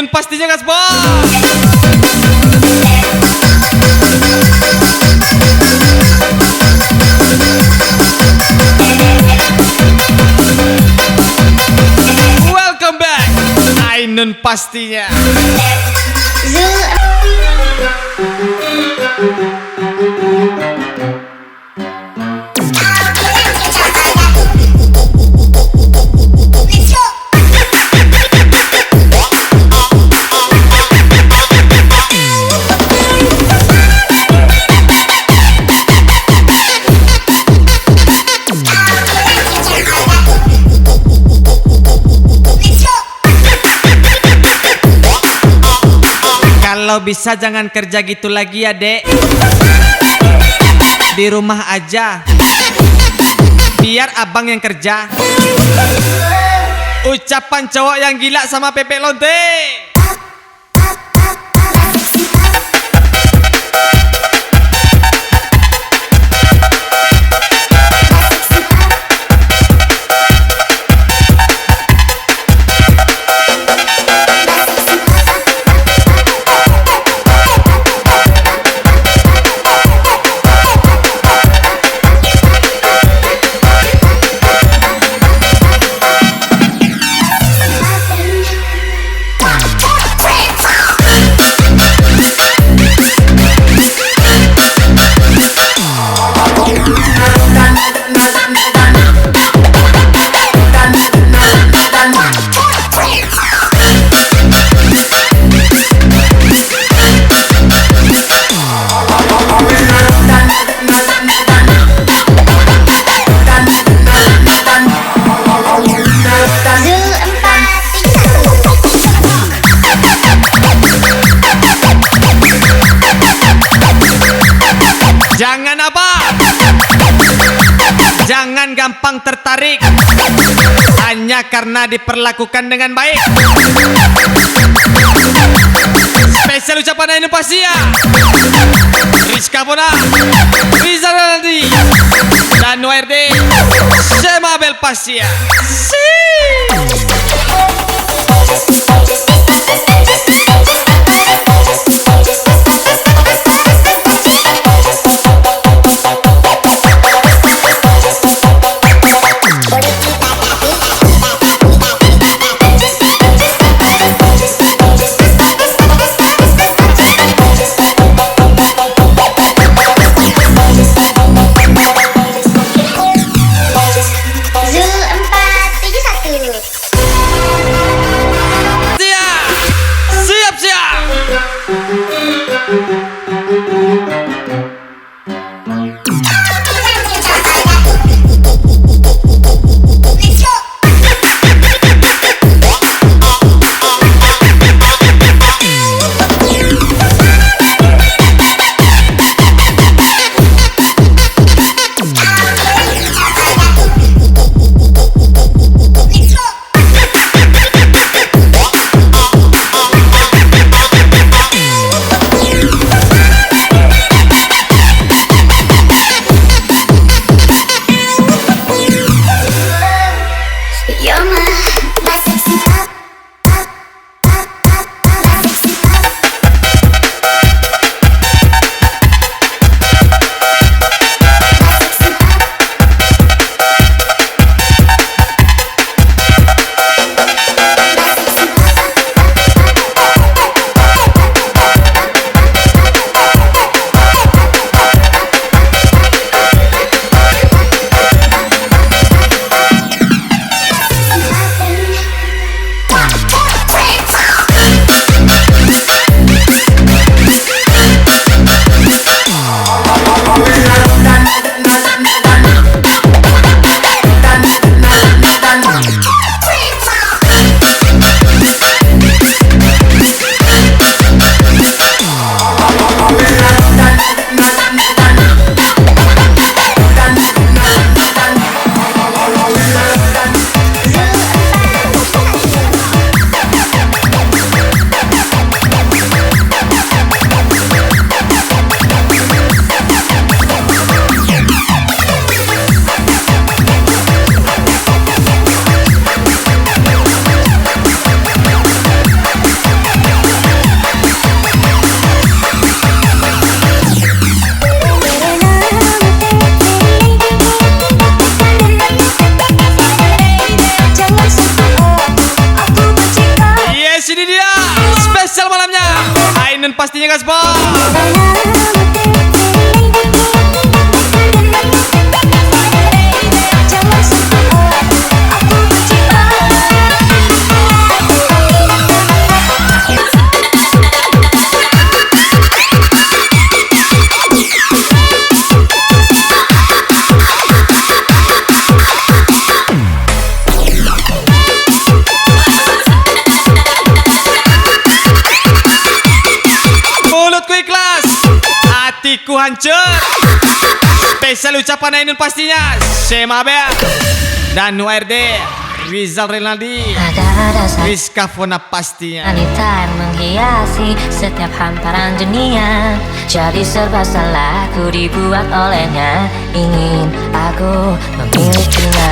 Ainun pastinya Gasbos. Welcome back Ainun pastinya. Kalau bisa jangan kerja gitu lagi ya dek, di rumah aja biar abang yang kerja. Ucapan cowok yang gila sama Pepe Lonte. Jangan apa? Jangan gampang tertarik hanya karena diperlakukan dengan baik. Spesial ucapan Ainun Pasia, Rizka Bona, Rizal Nadi, dan WRD Semabel Pasia. Ainun pastinya gaspol. Mulutku ikhlas, hatiku hancur. Spesial ucapan Ainun pastinya Shema Bea dan URD Rizal Renaldi, Rizka Fona pastinya. Wanita yang menghiasi setiap hamparan dunia, jadi serba salah ku dibuat olehnya. Ingin aku memilikinya,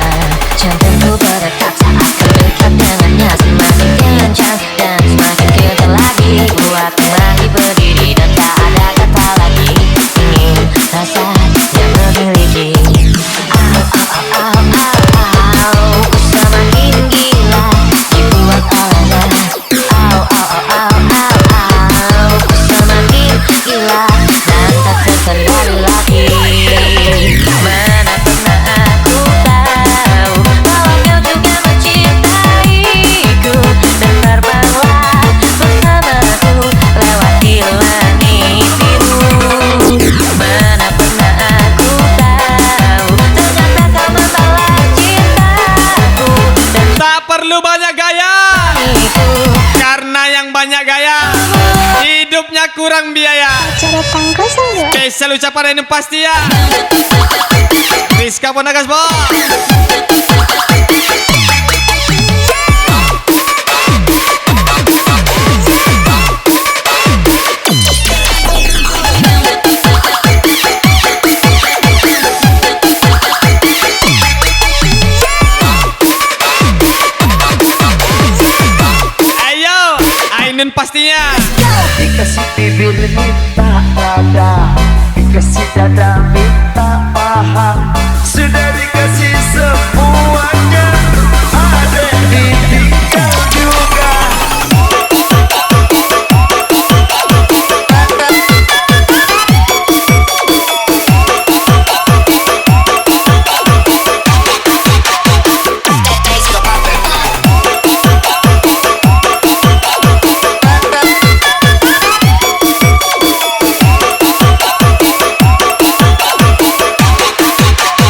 jantungku berdetak saat terdekat dengannya. Semakin kencang dan semakin kencang lagi, buatku lagi berdiri dan tak ada kata lagi. Ingin rasanya memiliki. Ku semakin gila dibuat olehnya. Ku semakin gila dan tak terkendali lagi. Mana pernah aku tahu bahwa kau juga mencintaiku, dan terbanglah bersamaku lewati langit biru. Mana pernah aku tahu ternyata kau membalas cintaku dan Tak perlu banyak gaya, diriku. karena yang banyak gaya hidupnya kurang biaya. Acara tangga saya. Spesial ucapan Ainun pasti ya Rizka Fona gaspol. Ayo, Ainun pastinya. Dikasih bibir minta dada, dikasih dada minta paha, sudah dikasih semuanya, ada ditinggal juga.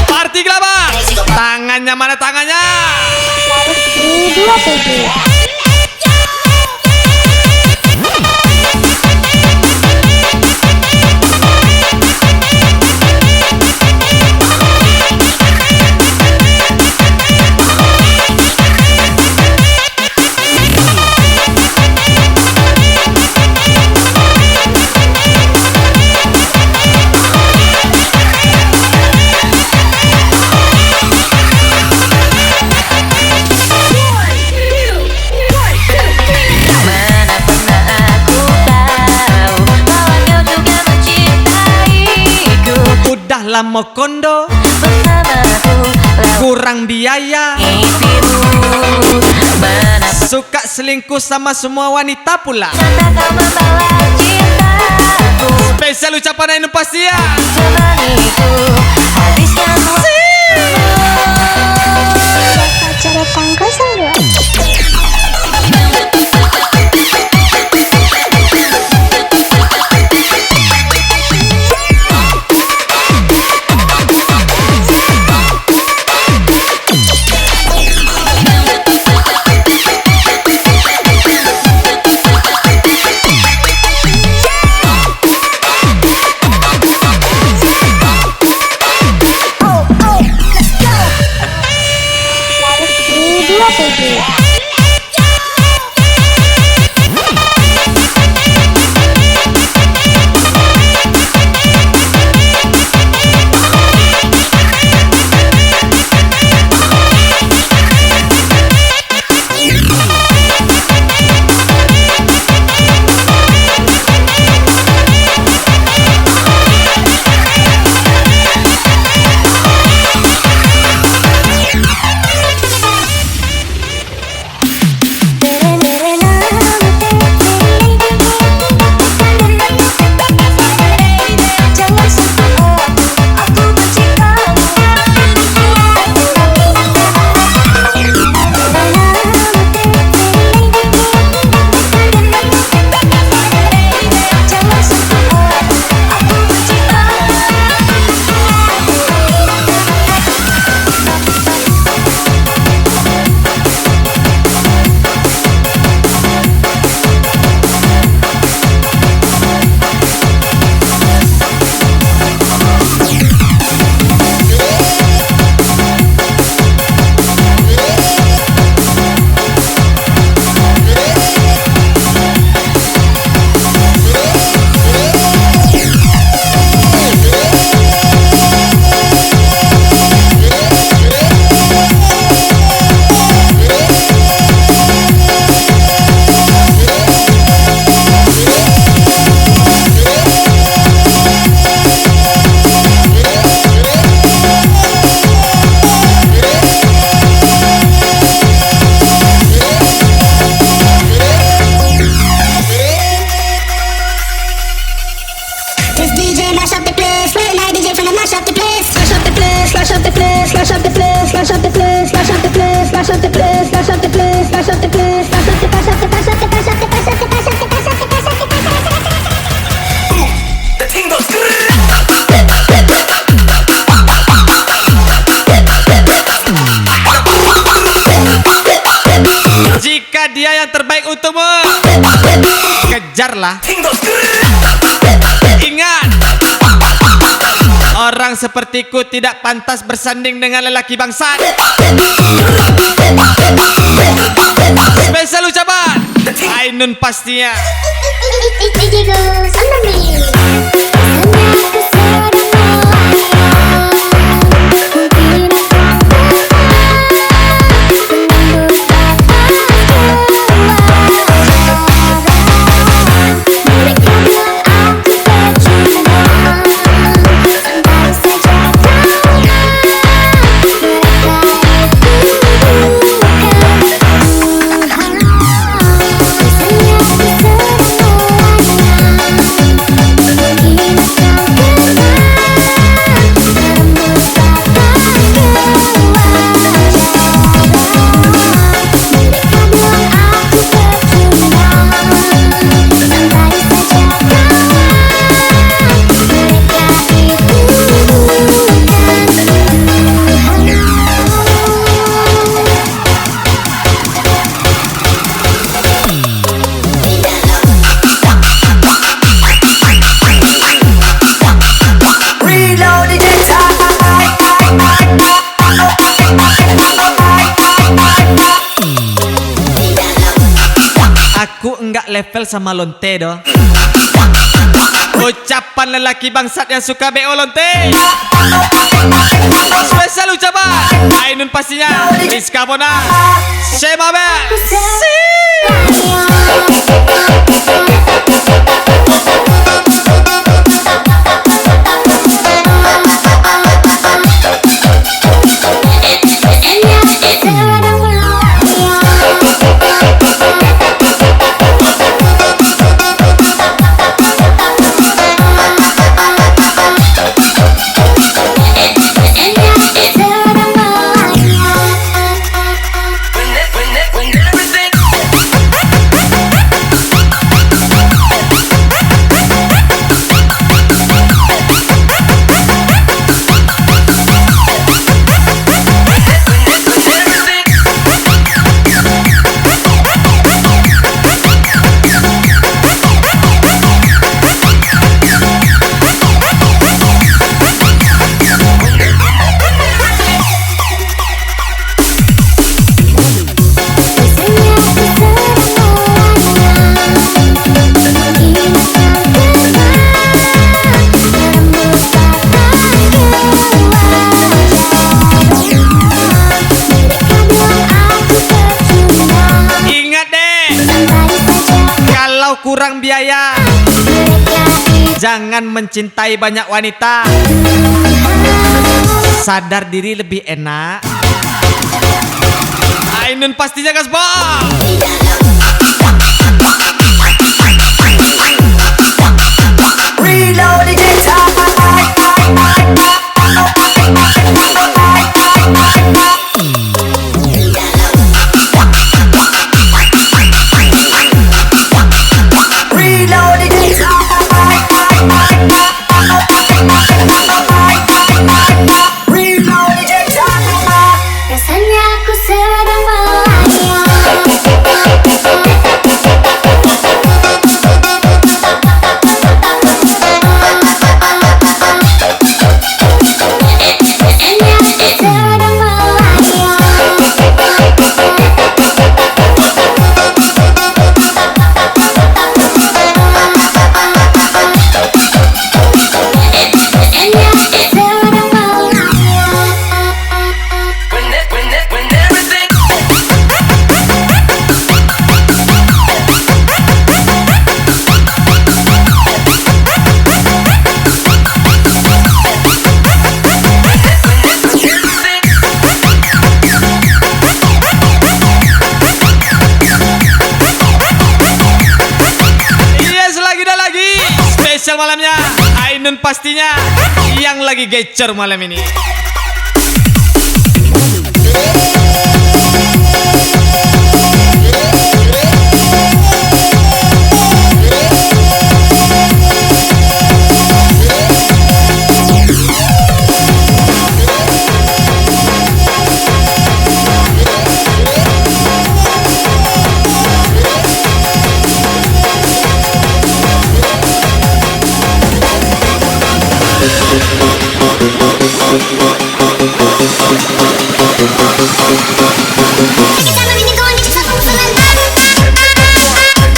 Party Gelabah. Tangannya mana tangannya? Dua PG. Mana pernah aku tahu bahwa kau juga mencintaiku, Udah lama kondo, bersamaku lewati kurang biaya, biru. Mana suka selingkuh sama semua wanita pula. pernah kau membalas cintaku, Spesial ucapan Ainun pasti ya temaniku habiskan waktu. Acara tangga saya. ajarlah. Ingat, orang sepertiku tidak pantas bersanding dengan lelaki bangsat. Spesial ucapan Ainun pastinya. Aku enggak level sama lonte doh. Ucapan lelaki bangsat yang suka BO lonte. Spesial ucapan Ainun pastinya. Rizka Bona, Shema Bel. Kurang biaya, jangan mencintai banyak wanita. Sadar diri lebih enak. Ainun pastinya gasbol. Reload it. Rasanya aku sedang melayang. Malamnya Ainun pastinya yang lagi gecor malam ini.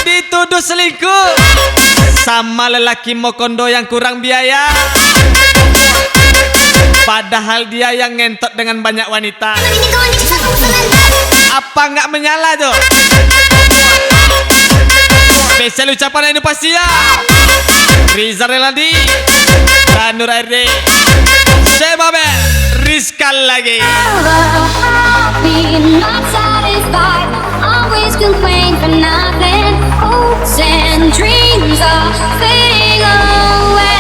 Dituduh selingkuh sama lelaki Mokondo yang kurang biaya, padahal dia yang ngentot dengan banyak wanita. Apa nggak menyala tuh? Spesial ucapan ini pasti ya. Riza Relandi dan Nur RD. Saya Mabel Rizka lagi. Not satisfied, always complain for nothing. Hopes and dreams are fading away.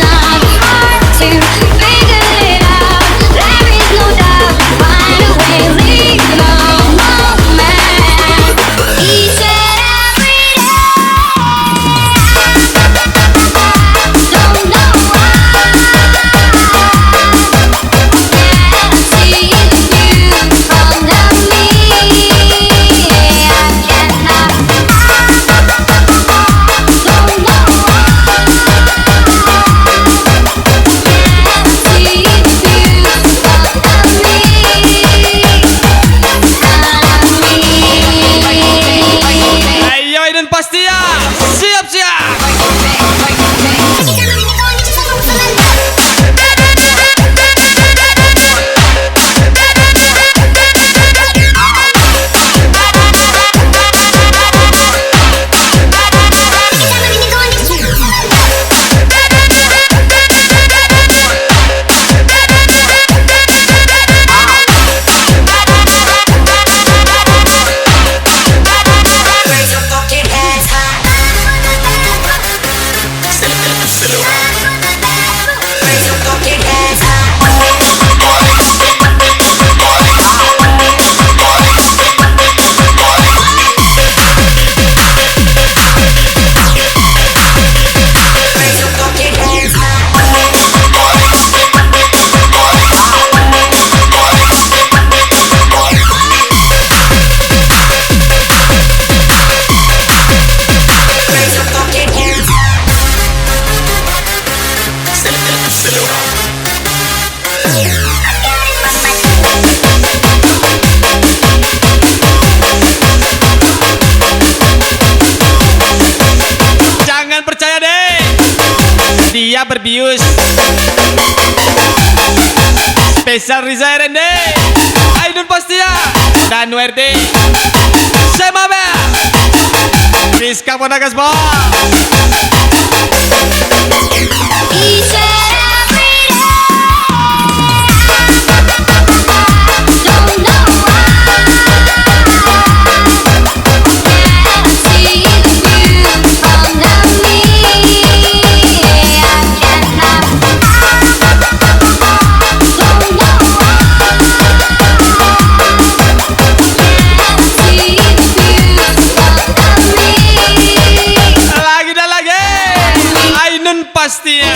Not hard to figure it out. There is no doubt. Find a way, leave no moment. Each and every day. Don't know why. Can't see the view under me. I cannot. Don't know why. Can't see the view under me. Ayo Aiden pasti ya. Siap-siap. Jangan percaya deh, dia berbius. Spesial Riza RD, Aidun Pastia dan WRD. Saya Mabel Rizka Ponagas Bos. Each and every day. Don't know why. Can't see the view under me. I cannot. Don't know why. Can't see the view under me. Lagi dan lagi, Ainun Pastia.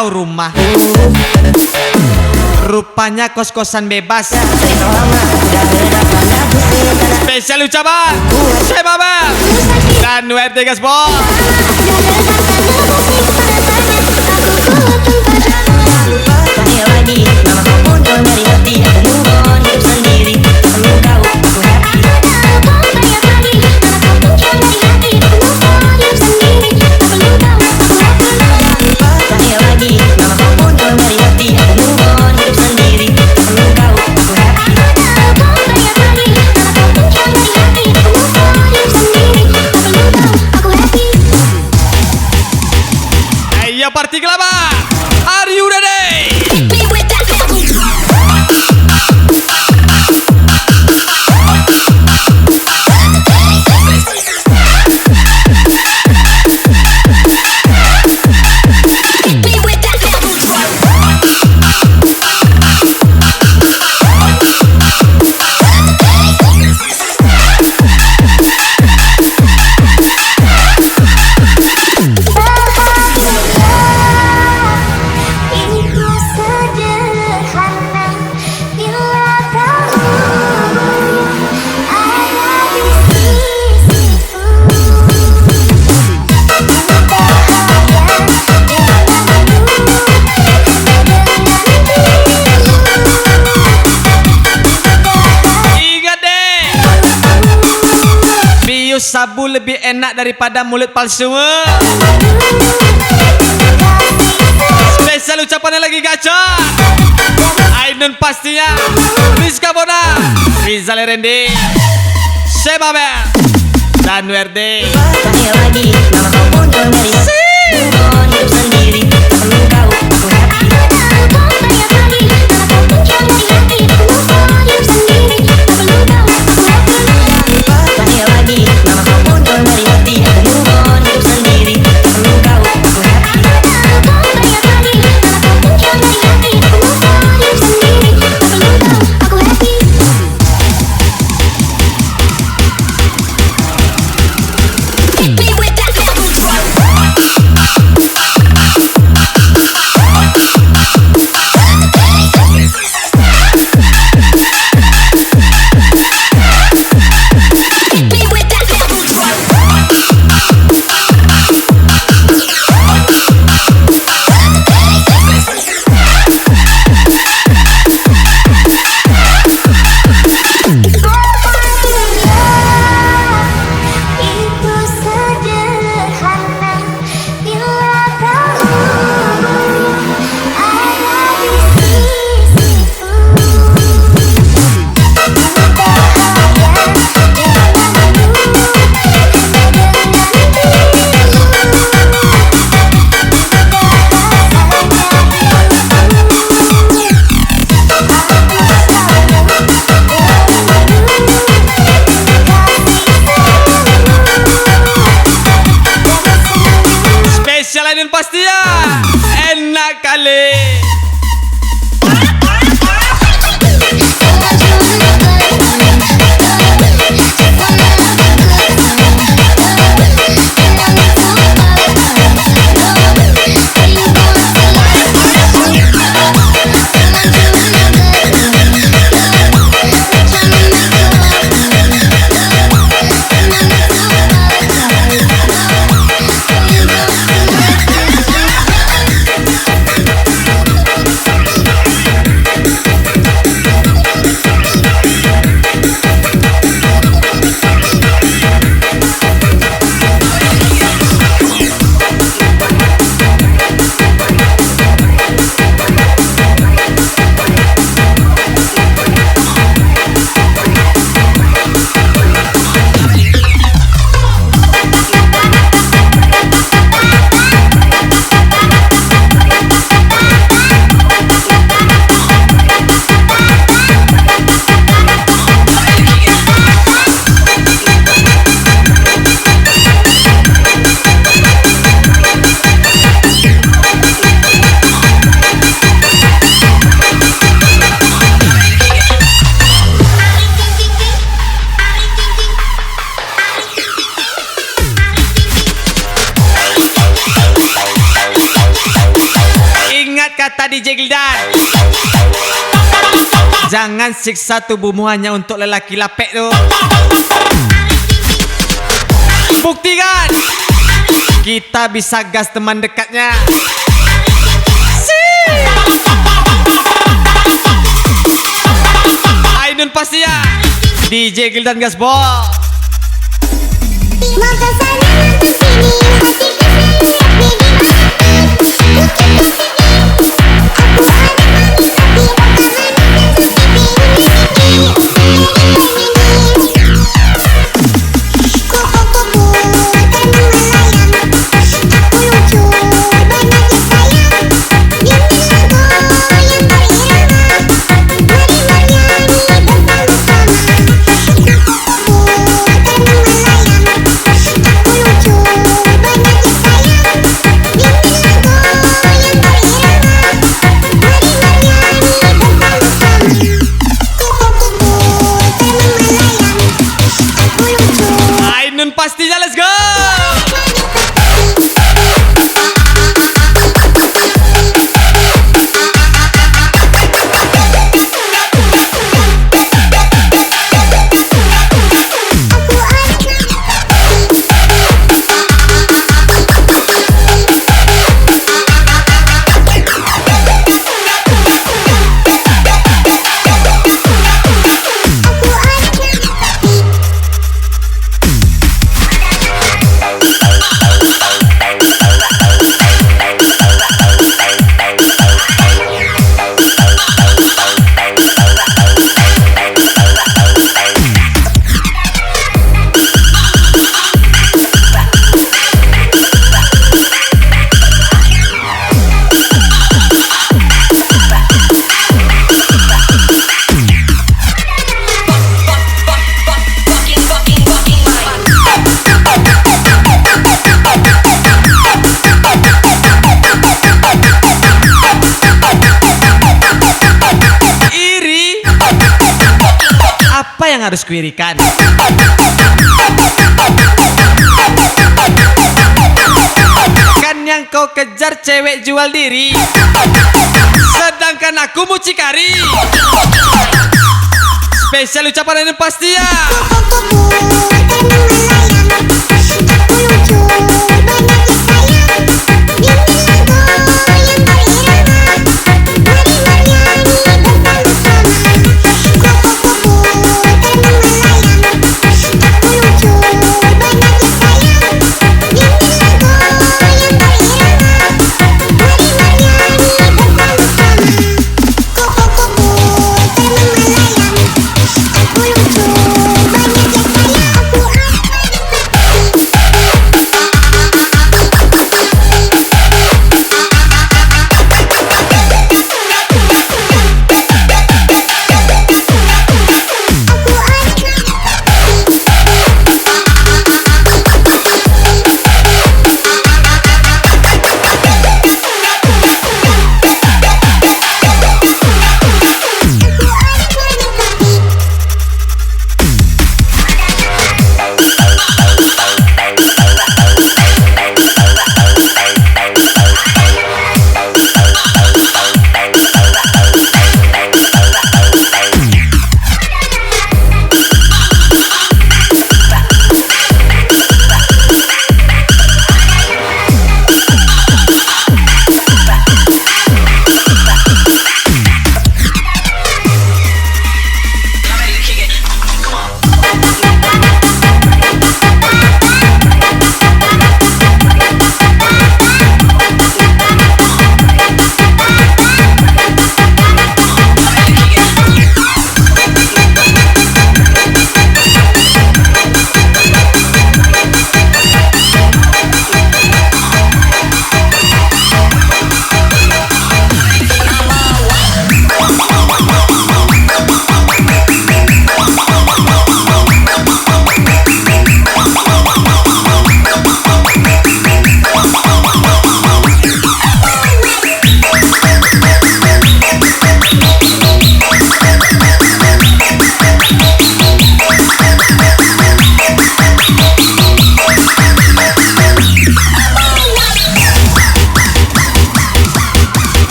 kau rumah. Rupanya kos-kosan bebas. Spesial ucapan Syekh Babel dan WRT Gaspol. Tanya lagi, nama kau pun kau dari hati. Aku move on, hidup sendiri. Perlu kau, aku happy. Tanya lagi, nama kau pun kau dari hati. Aku move on, hidup sendiri. Perlu kau, aku happy. Ayo party kelapa. Are you ready? Sabu lebih enak daripada mulut palsu. Spesial ucapannya lagi gacor. Ainun pastinya, Rizka Bona, Rizal Rendi, Syekh Babel dan WRD. Tanya lagi, nama kau pun kau dari hati. Move on, hidup sendiri. Perlu kau, aku happy. Tanya lagi, nama kau pun kau dari hati. Aku move on, hidup sendiri. Perlu kau, aku happy. Ainun pastinya enak kali. Jangan siksa tubuhmu hanya untuk lelaki lapek tuh. Buktikan kita bisa gas teman dekatnya. Ainun Pastia, DJ Gildan Gasbol. Mau kesana mau kesini, hatiku selalu di Ainun Pastia, let's go. Apa yang harus kuirikan? Kan yang kau kejar cewek jual diri, sedangkan aku mucikari. Spesial ucapan Ainun Pastia.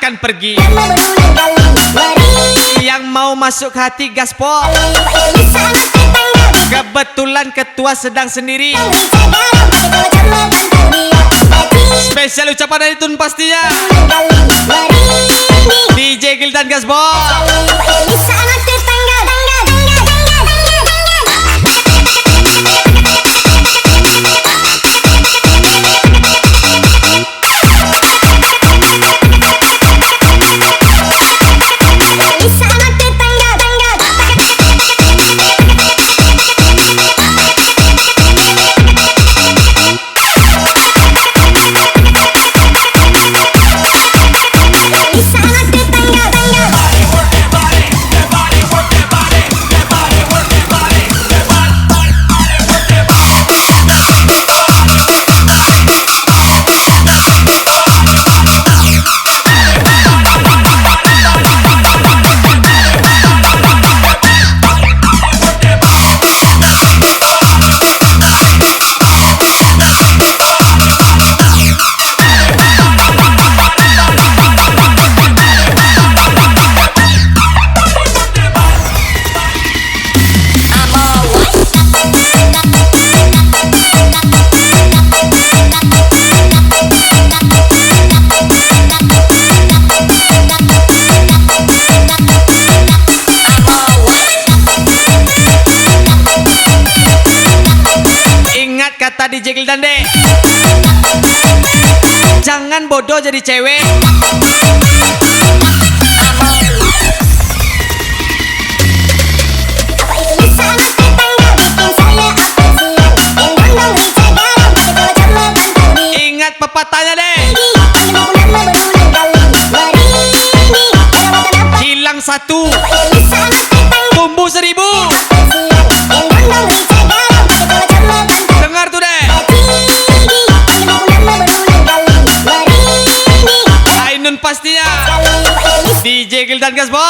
akan pergi. Yang mau masuk hati gaspol. Kebetulan ketua sedang sendiri. Spesial ucapan dari Tun pastinya. DJ Gildan Gaspol. Kata DJ Gildan deh, jangan bodoh jadi cewek. Ingat pepatahnya deh, hilang satu tumbuh seribu. Dengar tuh deh, Ainun pastinya DJ Gildan Gaspol.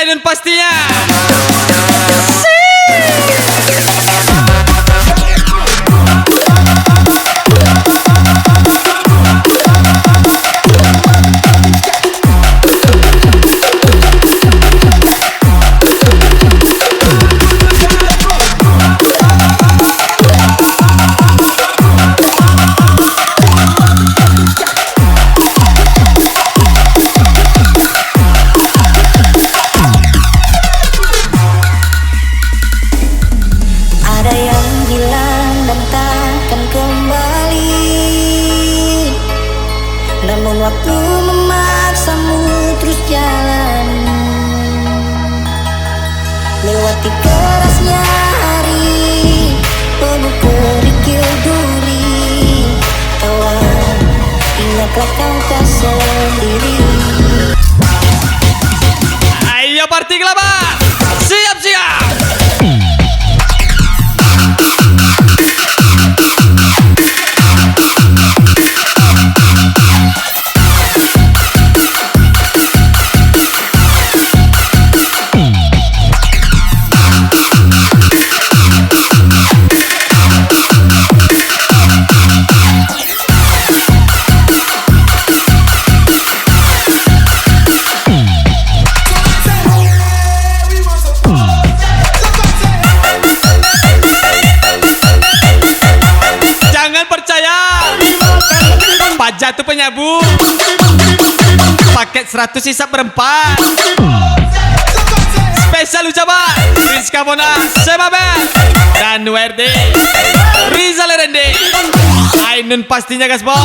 Ainun pastinya. Namun waktu memaksamu terus jalan, lewati kerasnya hari, penuh kerikil duri. Kawan, ingatlah kau tak sendiri. Ayo party kelapa, siap-siap. jatuh penyabu. Paket 100 sisa berempat. Spesial ucapan Rizka Mona, Semabel dan WRD Rizal Rende. Ainun pastinya guys bos.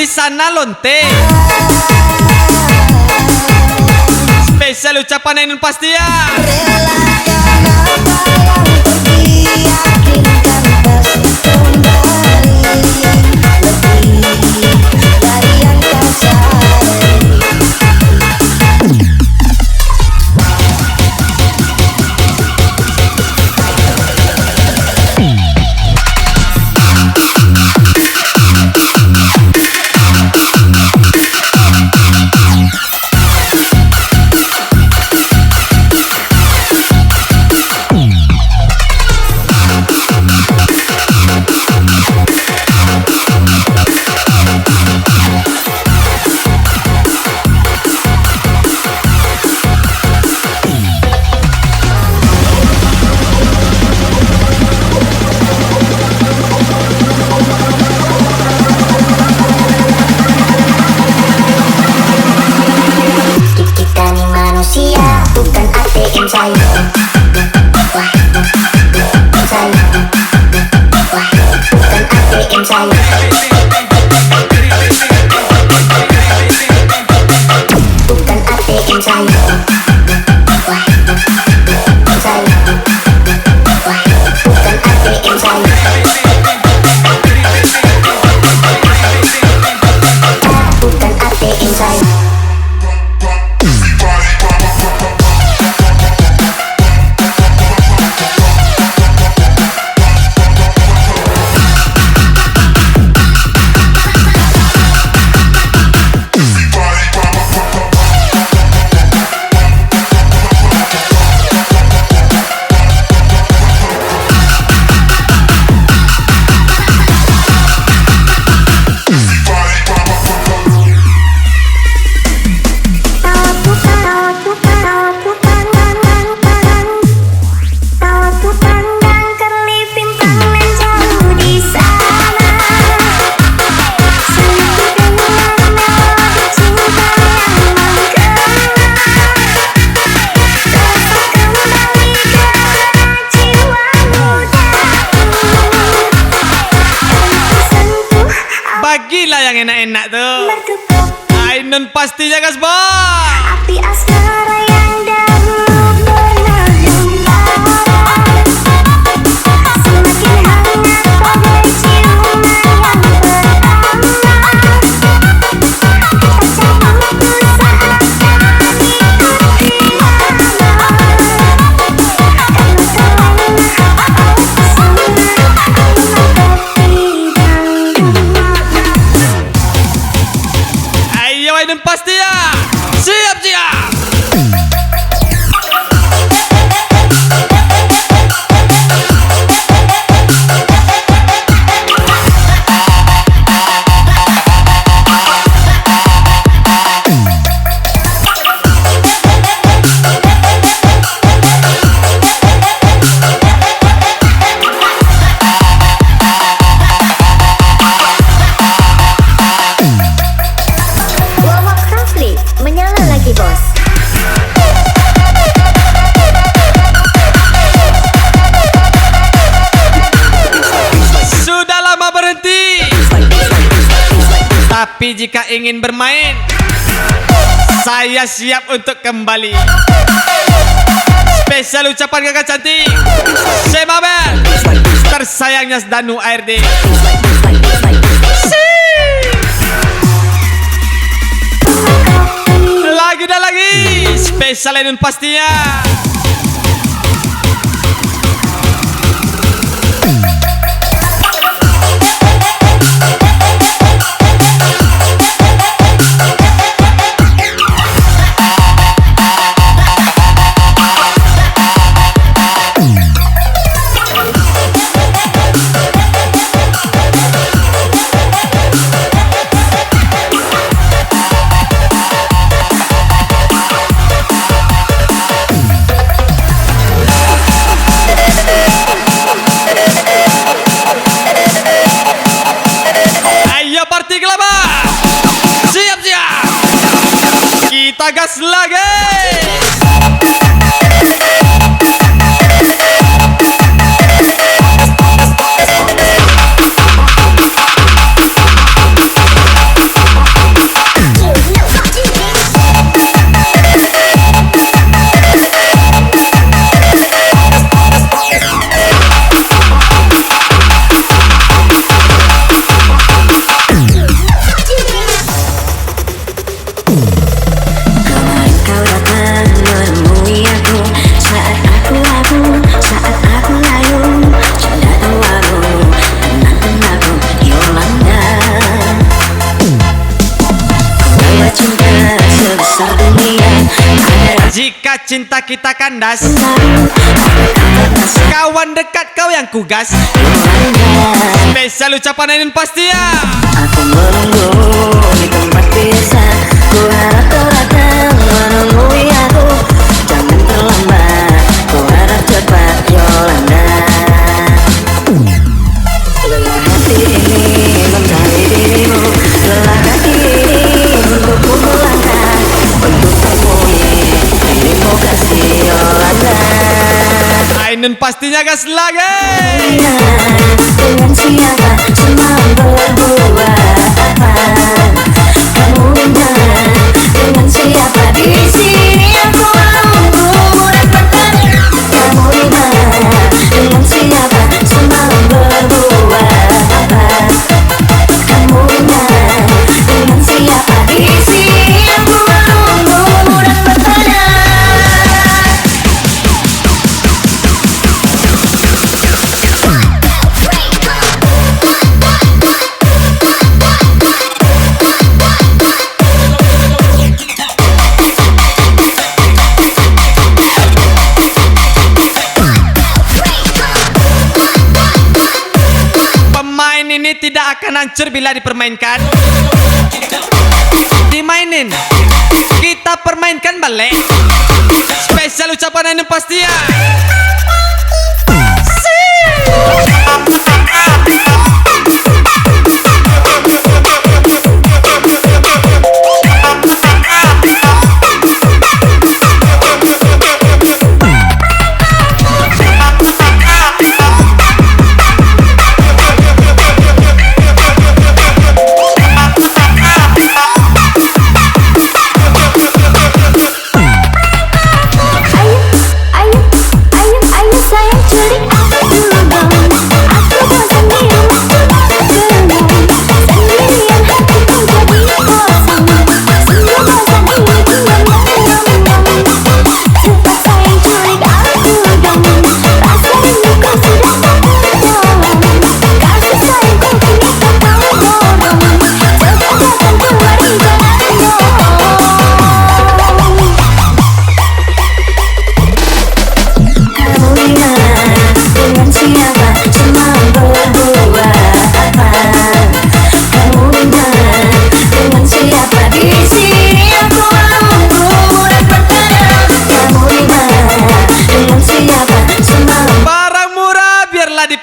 Sana lonte. Spesial ucapan Ainun pasti ya. Relakan apa yang pergi, yakinkan pasti kembali. Lebih dari yang kau sadari. Bukan ATM saya. Wah, saya. Wah, bukan ATM saya. Bukan ATM saya. Wah, saya. Wah, bukan ATM saya. Bukan ATM saya. Bagilah yang enak-enak tuh. Ainun pastinya guys bos. Api asmara yang dahulu pernah membara, semakin hangat bagai ciuman yang pertama. Kita waktu saat kami bersama, karena selalu Ayo Ainun pasti ya. Tapi jika ingin bermain, saya siap untuk kembali. Spesial ucapan kakak cantik Semabel, tersayangnya Danu ARD. Lagi dan lagi, spesial Ainun pastinya. Kita gas lagi. Jika cinta kita kandas, kawan dekat kau yang kugas. Spesial ucapan Ainun pasti ya. Aku menunggu di tempat biasa. Ku harap kau datang menemui aku. Jangan terlambat, ku harap cepat Yolanda. Lelah hati ini mencari dirimu, lelah hati ini untukku melangkah, untuk temui dirimu kasih Yolanda. Ainun pastinya gas lagi. Dengan siapa semalam berbuat apa? Kamu dimana? Dengan siapa di sini aku menunggu dan bertanya. Kamu dimana? Dengan siapa semalam berbuat apa? Kamu dimana? Dengan siapa di sini aku menunggu dan bertanya. Ini tidak akan hancur bila dipermainkan. Dimainin, kita permainkan balik. Spesial ucapan Ainun pasti ya.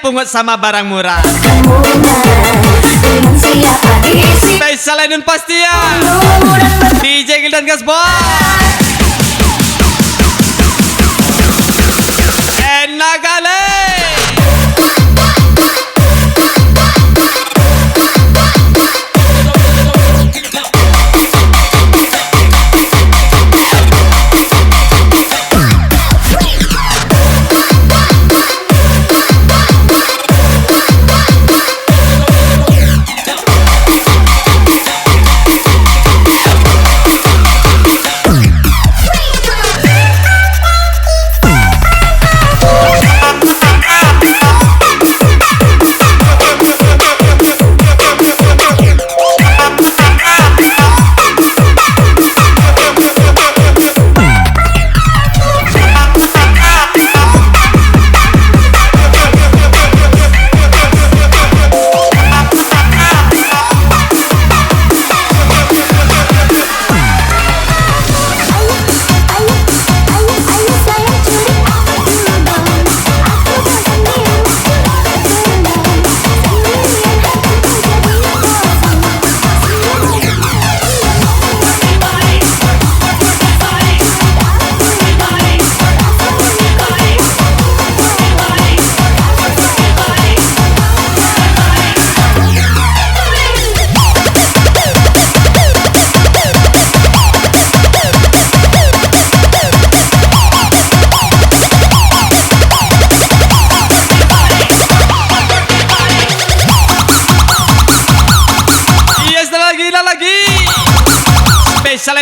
Pungut sama barang murah. Spesial Ainun pasti ya. DJ Gildan Gas Boy. Enak kali.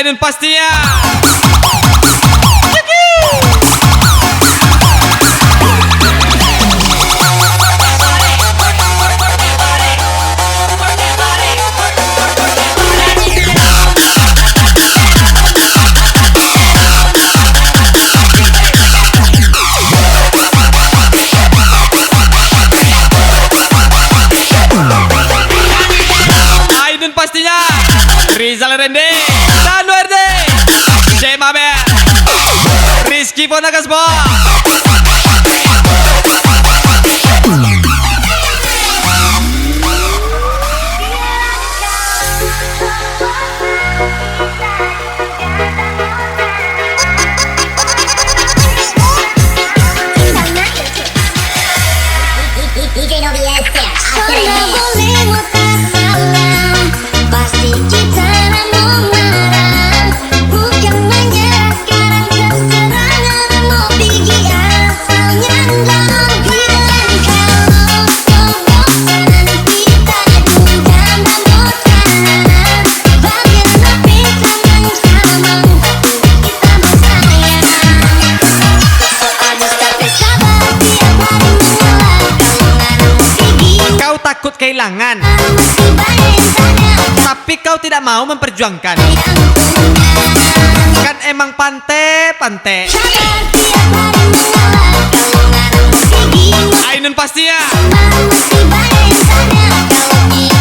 Ainun pastinya. Ainun pastinya. Rizal Rende, Danu RD, Shema Bel, Rizky Ponagasbo. Sudah boleh muka salam, pasti kita mau marah. Bukan menyerah sekarang terserah, mau pergi asal nyandang. Bilang kalau kau bosan, kita genggam dan bosan. Bagian lebih tenang sama kita bersayang. Soalnya tapi sabar tiap hari mengalah. Kalau ngarang pergi Kau takut kehilangan, mesti banyak tanya. tapi kau tidak mau memperjuangkan. Kan emang pante. Sabar tiap hari mengalah. Kalau ngarang pergi Ainun pastinya. mesti banyak tanya. Kalau kita sampai angkunya.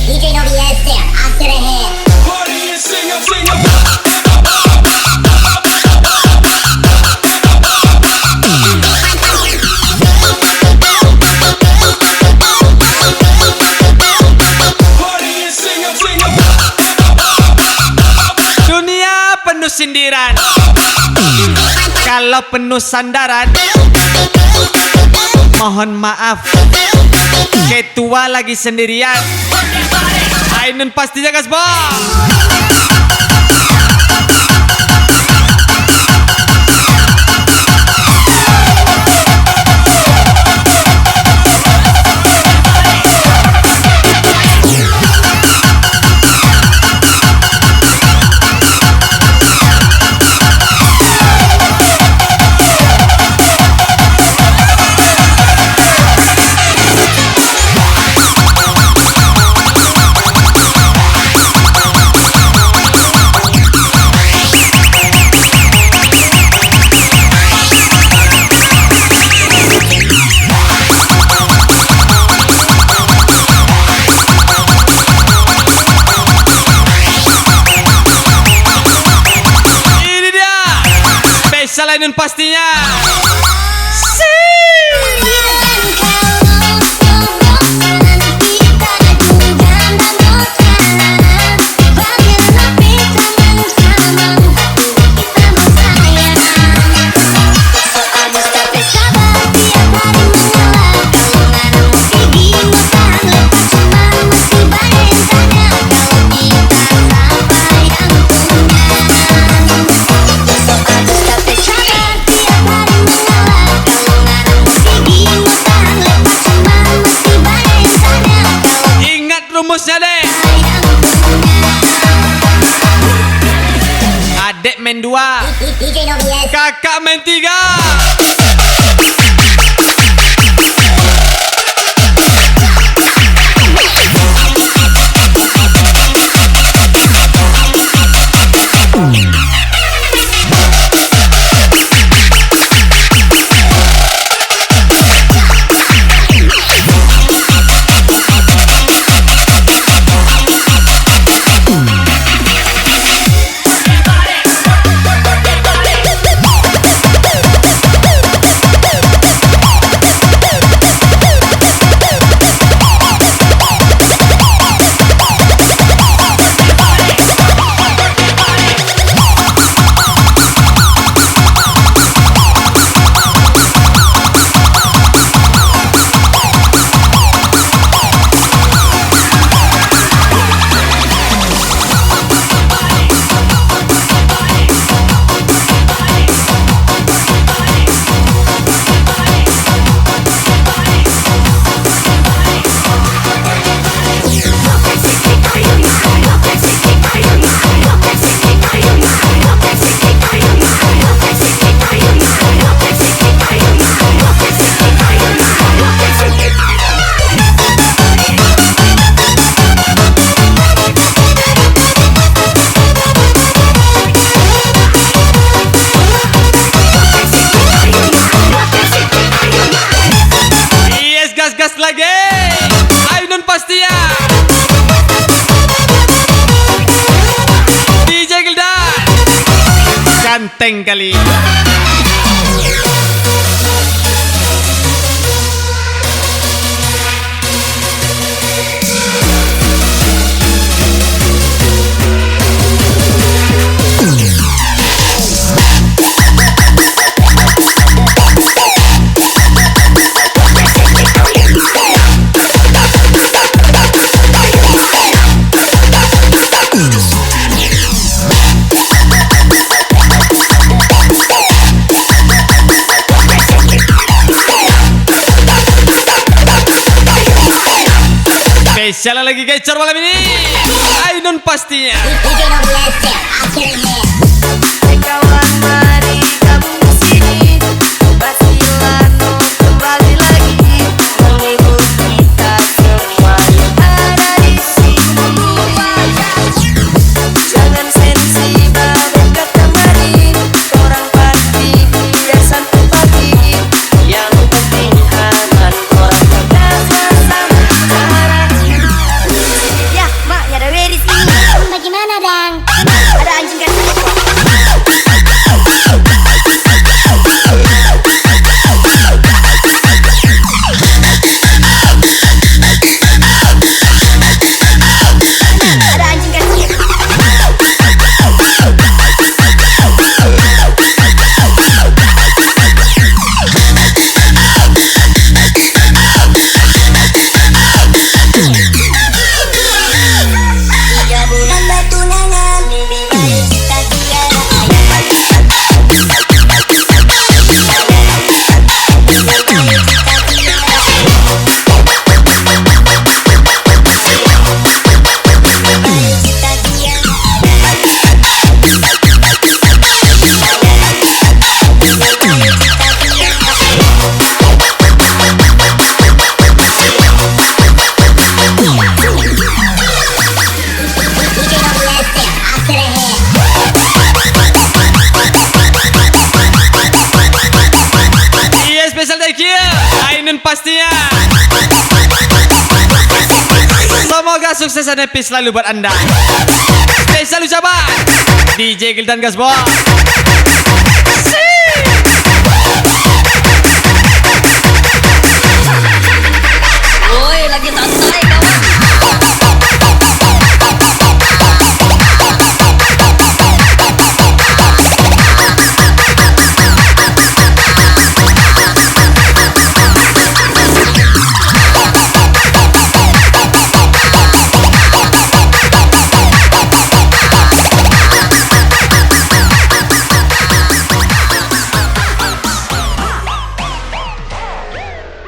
DJ Novi S, after the head. Dunia penuh sindiran, kalau penuh sandaran, mohon maaf, ketua lagi sendirian. Ainun pastinya gasbol. Ini dia spesial Ainun pastinya. Biarkan kalau kau bosan, kita genggam dan bosan. Bagian lebih tenang sama kita bersayang. Soalnya tapi sabar tiap hari mengalah. Kalau ngarang pergi mutan lepas cuma mesti banyak tanya. Kalau kita sampai angkunya. Soalnya tapi sabar tiap hari mengalah. Kalau ngarang pergi mutan lepas cuma mesti banyak tanya. Kalau Ingat rumusnya deh. Adik main 2, DJ Novi S. kakak main 3. Santeng kali. Spesial lagi gacor malam ini. Ainun pastinya. Kawan mari gabung di sini, Basilano kembali lagi menghibur kita semua yang ada di sini. Jangan sensi babe kata mari, orang pasti biasa pagi. Yang penting aman, orang bersama cara. Ya, mak, ya ada Weris ini. Bagaimana, Dang? Ada anjing kan? Ada anjing kan? Tiga bulan bertunangan, mimpi baik kita tiada Iya spesial thank you Ainun pastinya. Semoga sukses dan happy selalu buat anda. Spesial ucapan DJ Gildan Gasbol.